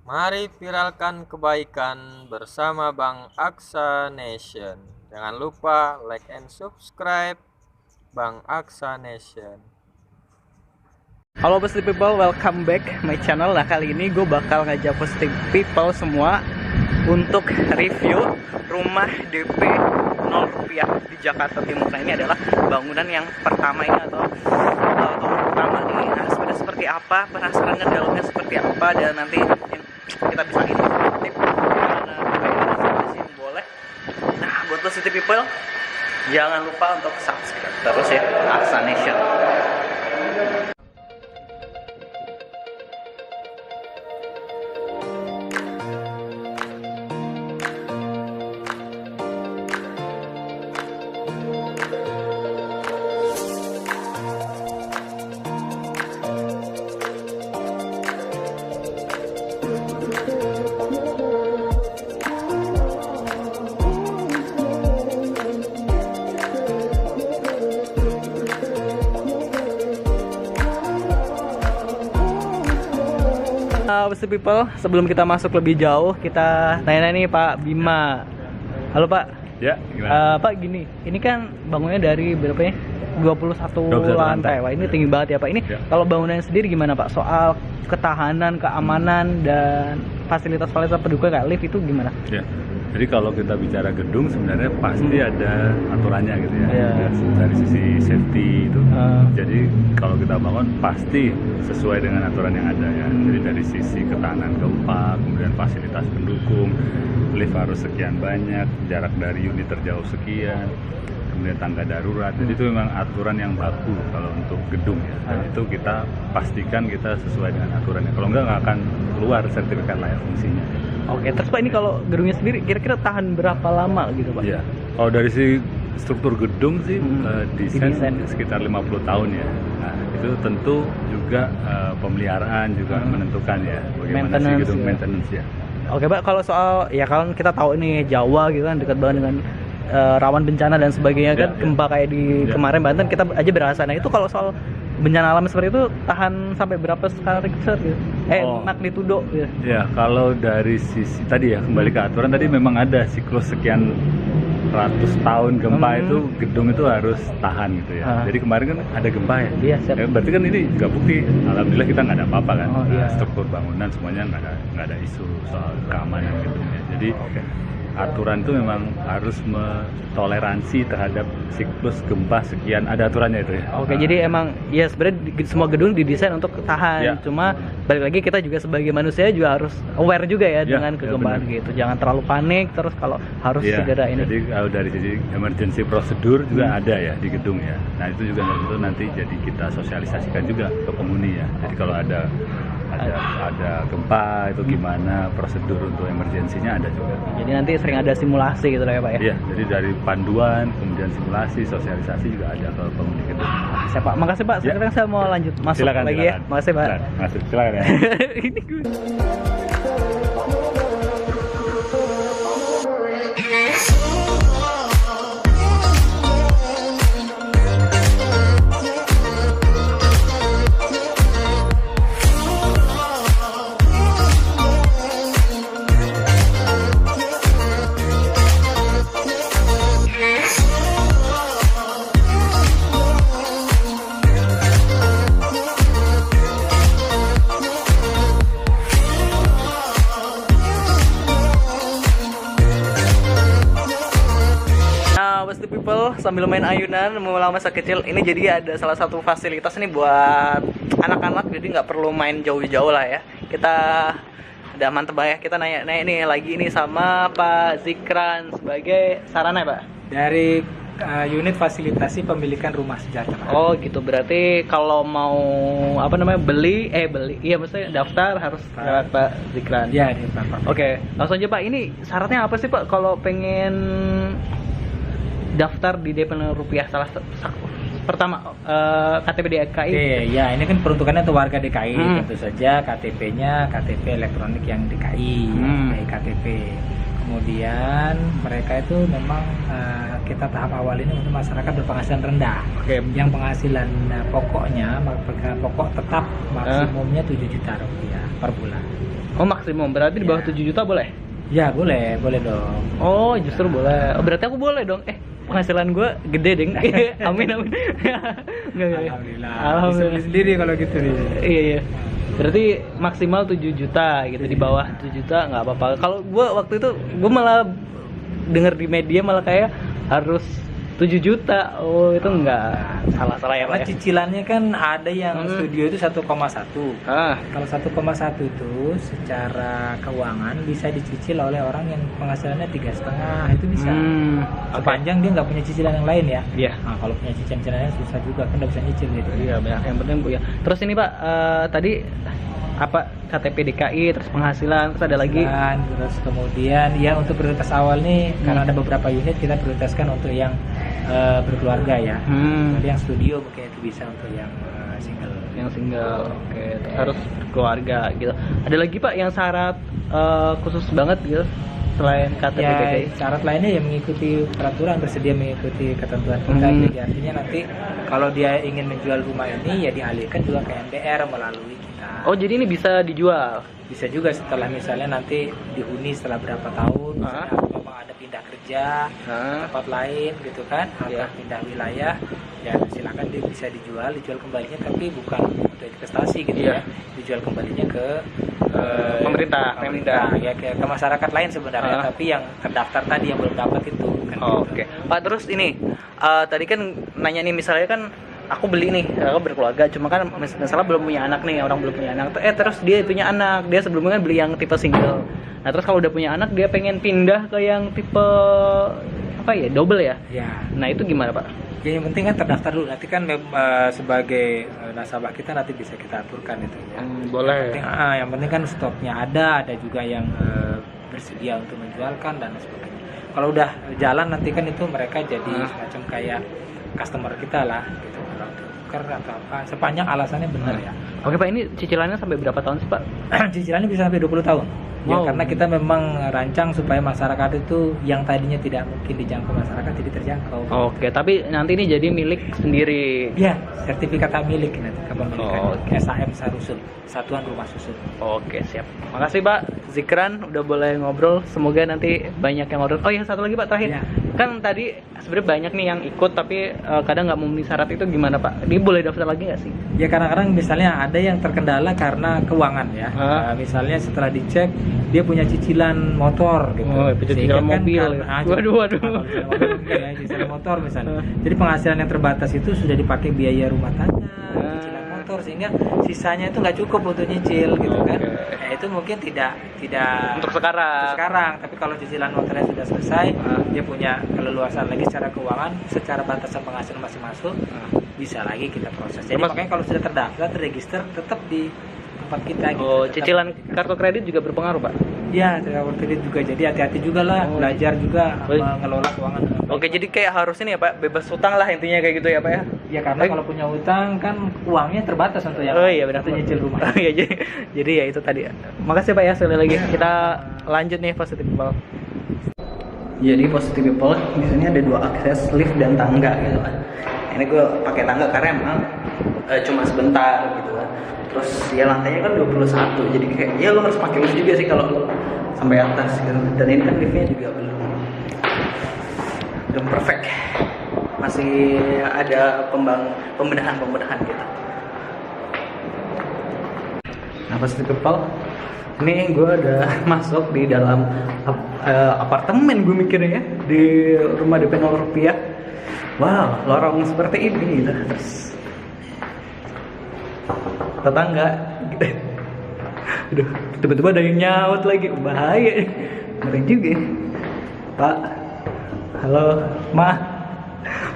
Mari viralkan kebaikan bersama Bang Aksa Nation. Jangan lupa like and subscribe Bang Aksa Nation. Halo Positive People, welcome back my channel. Nah, kali ini gue bakal ngajak Positive People semua untuk review rumah DP 0 rupiah di Jakarta Timur. Nah, ini adalah bangunan yang pertama ini atau pertama ini. Nah, seperti apa, penasaran kan dalamnya seperti apa, dan nanti kita bisa intip boleh. Nah, buat Positive People, jangan lupa untuk subscribe terus ya, Aksa Nation. Positive People, sebelum kita masuk lebih jauh, kita tanya nih Pak Bima. Halo Pak. Ya, gimana? Pak, gini, ini kan bangunnya dari berapa ya? 21 lantai. Wah, ini tinggi banget ya Pak. Ini Ya. Kalau bangunannya sendiri gimana Pak? Soal ketahanan, keamanan, dan fasilitas-fasilitas pendukung kayak lift itu gimana? Ya. Jadi kalau kita bicara gedung sebenarnya pasti ada aturannya gitu ya. Ya. Dari sisi safety itu. Jadi kalau kita bangun pasti sesuai dengan aturan yang ada ya. Jadi dari sisi ketahanan gempa, kemudian fasilitas pendukung, lift harus sekian banyak, jarak dari unit terjauh sekian, kemudian tangga darurat. Jadi itu memang aturan yang baku kalau untuk gedung ya. Dan itu kita pastikan kita sesuai dengan aturannya. Kalau enggak akan keluar sertifikat layak fungsinya. Oke, terus Pak, ini kalau gedungnya sendiri kira-kira tahan berapa lama gitu Pak? Iya. Kalau dari si struktur gedung sih desain sekitar 50 tahun ya. Nah, itu tentu juga pemeliharaan juga menentukan ya bagaimana si gedung maintenance ya. Oke Pak, kalau soal ya kalau kita tahu ini Jawa gitu kan dekat banget dengan rawan bencana dan sebagainya kan, gempa kayak di kemarin Banten kita aja berasa. Nah, itu kalau soal bencana alam seperti itu tahan sampai berapa skala Richter gitu? Magnitudo gitu. Ya, kalau dari sisi tadi ya kembali ke aturan tadi memang ada siklus sekian ratus tahun gempa itu gedung itu harus tahan gitu ya. Jadi kemarin kan ada gempa ya. Iya, siap. Berarti kan ini juga bukti alhamdulillah kita nggak ada apa-apa kan. Iya. Struktur bangunan semuanya nggak ada isu soal keamanan gedungnya. Jadi aturan itu memang harus toleransi terhadap siklus gempa sekian, ada aturannya itu ya. Oke, jadi emang ya sebenarnya semua gedung didesain untuk tahan. Ya. Cuma balik lagi kita juga sebagai manusia juga harus aware juga ya dengan kegempaan gitu. Jangan terlalu panik terus kalau harus segera ini. Jadi kalau dari sisi emergency prosedur juga ada ya di gedung ya. Nah, itu juga tentu nanti jadi kita sosialisasikan juga ke penghuni ya. Jadi kalau ada gempa itu gimana prosedur untuk emergensinya ada juga. Jadi nanti sering ada simulasi gitu lah ya Pak ya. Iya, jadi dari panduan kemudian simulasi, sosialisasi juga ada ke penghuni gedung. Siap Pak, makasih Pak. Sekarang saya mau lanjut masuk lagi ya. Makasih Pak. Silakan ya. Ini gue. People, sambil main ayunan mengulang masa kecil ini, jadi ada salah satu fasilitas nih buat anak-anak, jadi nggak perlu main jauh-jauh lah ya. Kita ada mantep ya, kita nanya nih lagi ini sama Pak Zikran sebagai sarana ya Pak dari unit fasilitasi pemilikan rumah sejahtera. Oh gitu, berarti kalau mau beli iya maksudnya daftar harus lewat Pak Zikran. Iya, di Bapak. Oke, langsung aja Pak, ini syaratnya apa sih Pak kalau pengen daftar di DP 0 rupiah? Pertama KTP DKI. Oke, ya ini kan peruntukannya untuk warga DKI. Tentu saja KTP-nya KTP elektronik yang DKI, KTP. Kemudian mereka itu memang kita tahap awal ini untuk masyarakat berpenghasilan rendah. Yang penghasilan pokoknya pokok tetap maksimumnya 7 juta rupiah per bulan. Oh maksimum, berarti di bawah 7 juta boleh? Ya boleh dong. Oh justru boleh. Oh, berarti aku boleh dong. Penghasilan gue gede deng. Amin. Enggak. Alhamdulillah. Bisa beli sendiri kalau gitu nih. Iya. Berarti maksimal 7 juta gitu, di bawah 7 juta nggak apa-apa. Kalau gue waktu itu gue malah denger di media malah kayak harus 7 juta. Oh itu enggak, salah ya Karena Pak ya? cicilannya kan ada yang studio itu 1,1. Kalau 1,1 itu secara keuangan bisa dicicil oleh orang yang penghasilannya 3,5, itu bisa. Sepanjang dia nggak punya cicilan yang lain ya. Iya. Nah, kalau punya cicilan lain susah juga kan, nggak bisa nyicil gitu. Iya banyak yang penting Bu ya. Terus ini Pak, tadi apa KTP DKI, terus penghasilan, terus ada lagi Terus kemudian ya untuk prioritas awal nih karena ada beberapa unit kita prioritaskan untuk yang berkeluarga ya. Jadi yang studio mungkin itu bisa untuk yang single. Oke, terus harus keluarga gitu. Ada lagi Pak yang syarat khusus banget gitu selain KTP DKI? Syarat lainnya ya mengikuti peraturan, bersedia mengikuti ketentuan kita. Jadi artinya nanti kalau dia ingin menjual rumah ini ya dialihkan juga ke MDR melalui kita. Oh jadi ini bisa dijual? Bisa juga setelah misalnya nanti dihuni setelah berapa tahun, misalnya memang ada pindah kerja tempat lain gitu kan, atau pindah wilayah, ya silakan dia bisa dijual kembalinya, tapi bukan untuk investasi gitu ya, dijual kembalinya ke pemerintah ya ke masyarakat lain sebenarnya, tapi yang terdaftar tadi yang belum dapat itu kan. Oke. Pak terus ini tadi kan nanya nih, misalnya kan aku beli nih, aku berkeluarga, cuma kan misalnya belum punya anak nih, orang belum punya anak, terus dia punya anak, dia sebelumnya kan beli yang tipe single. Nah terus kalau udah punya anak dia pengen pindah ke yang tipe apa ya, double ya? Ya. Nah itu gimana Pak? Ya yang penting kan terdaftar dulu, nanti kan sebagai nasabah kita nanti bisa kita aturkan itu ya. Boleh. Yang penting kan stoknya ada juga yang bersedia untuk menjualkan dan sebagainya. Kalau udah jalan nanti kan itu mereka jadi semacam kayak customer kita lah gitu, kalau tuker atau apa, sepanjang alasannya benar ya. Oke Pak, ini cicilannya sampai berapa tahun sih Pak? Cicilannya bisa sampai 20 tahun. Ya, Wow. karena kita memang rancang supaya masyarakat itu yang tadinya tidak mungkin dijangkau masyarakat jadi terjangkau. Oke, tapi nanti ini jadi milik sendiri. Ya, sertifikat hak milik nanti kepemilikan. Oke. SAM Sarusul, Satuan Rumah Susun. Oke, siap. Makasih Pak Zikran udah boleh ngobrol. Semoga nanti banyak yang order. Oh iya, satu lagi Pak terakhir. Ya. Kan tadi sebenarnya banyak nih yang ikut tapi kadang nggak memenuhi syarat, itu gimana Pak? Dia boleh daftar lagi nggak sih? Ya kadang-kadang misalnya ada yang terkendala karena keuangan ya. Misalnya setelah dicek dia punya cicilan motor gitu. Oh, cicilan mobil. Waduh. Ya, cicilan motor misalnya. Jadi penghasilan yang terbatas itu sudah dipakai biaya rumah tangga, cicilan motor, sehingga sisanya itu nggak cukup untuk nyicil gitu kan. Nah, itu mungkin tidak Untuk sekarang. tapi kalau cicilan motornya sudah selesai, dia punya keleluasan lagi secara keuangan, secara batasan penghasilan masih masuk, bisa lagi kita proses. Jadi makanya kalau sudah terdaftar, terregister, tetap di tempat kita gitu. Oh, cicilan kartu kredit juga berpengaruh Pak? Ya, kartu kredit juga. Jadi hati-hati juga lah, belajar juga mengelola keuangan. Oke, jadi kayak harus ini ya Pak, bebas utang lah intinya kayak gitu ya Pak ya? Ya karena kalau punya utang kan uangnya terbatas untuk yang benar, untuk nyicil rumah. Iya, jadi ya itu tadi. Makasih Pak ya sekali lagi. Kita lanjut nih Positive People. Jadi Positive People di sini ada 2 akses, lift dan tangga gitu kan. Ini gue pakai tangga karena emang cuma sebentar gitu kan. Terus ya lantainya kan 21, jadi kayak ya lo harus pakai lift juga sih kalau lo sampai atas gitu. Dan ini kan liftnya juga belum perfect, masih ada pembenahan gitu. Nah Positive People, ini gue udah masuk di dalam apartemen, gue mikirnya ya, di rumah DP 0 rupiah. Wow, lorong seperti ini gitu. Terus tetangga gitu. Aduh, tiba-tiba ada yang nyaut lagi, bahaya, ngeri juga ya. Pak, halo, Ma,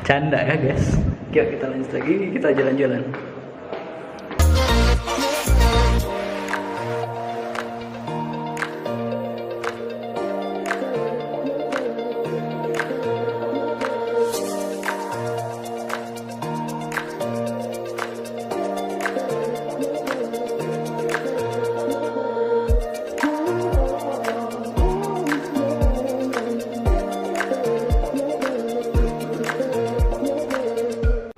canda ya guys. Yuk kita lanjut lagi, kita jalan-jalan.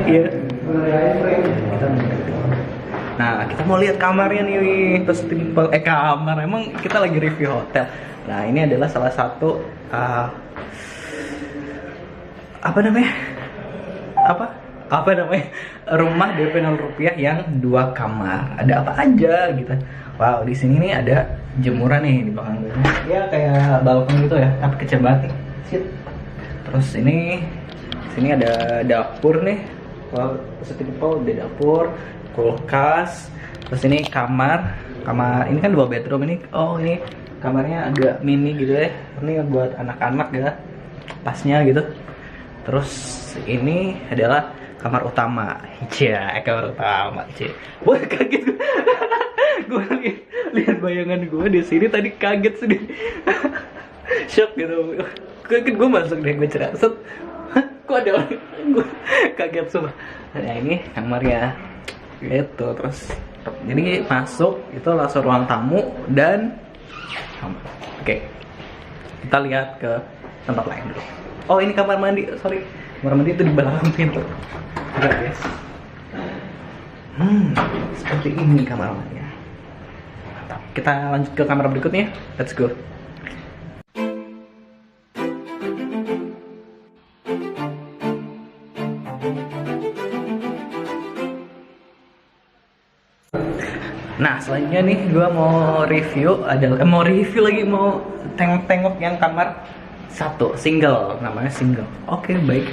Iya, kita mau lihat kamarnya nih, terus tipe kamar, emang kita lagi review hotel. Nah ini adalah salah satu apa namanya rumah DP 0 rupiah yang 2 kamar. Ada apa aja gitu. Wow, di sini nih ada jemuran nih di belakang gue. Ya kayak balkon gitu ya, tapi kecil banget nih. Shit. Terus sini ada dapur nih. Wow, simple, ada dapur, kulkas. Terus ini kamar ini kan 2 bedroom ini. Oh, ini kamarnya agak mini gitu ya. Ini buat anak-anak ya. Pasnya gitu. Terus ini adalah kamar utama. Iya, kamar utama, Cie. Wah, kaget gue. Gue lihat bayangan gue di sini tadi, kaget sendiri. Shock gitu. Kaget gue, masuk deh, gue cerak. Set. Kok ada orang? Gue kaget semua. Nah, ini kamarnya. Gitu, terus jadi masuk itu langsung ruang tamu dan kamar. Oke. Kita lihat ke tempat lain dulu. Oh, ini kamar mandi. Sorry. Kamar mandi itu di belakang pintu. Oke, guys. Seperti ini kamar mandinya. Mantap. Kita lanjut ke kamar berikutnya. Let's go. Nah, selanjutnya nih gue mau review mau tengok-tengok yang kamar 1 single, namanya single. Oke, baik.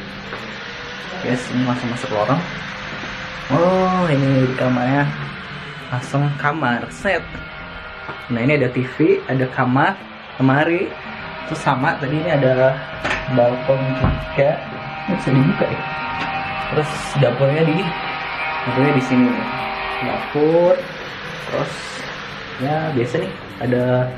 Guys, ini langsung masuk lorong. Oh, ini kamarnya langsung kamar set. Nah, ini ada TV, ada kamar, lemari, terus sama tadi ini ada balkon juga. Ini bisa dibuka ya. Terus dapurnya di sini. Dapur. Terus ya biasa nih ada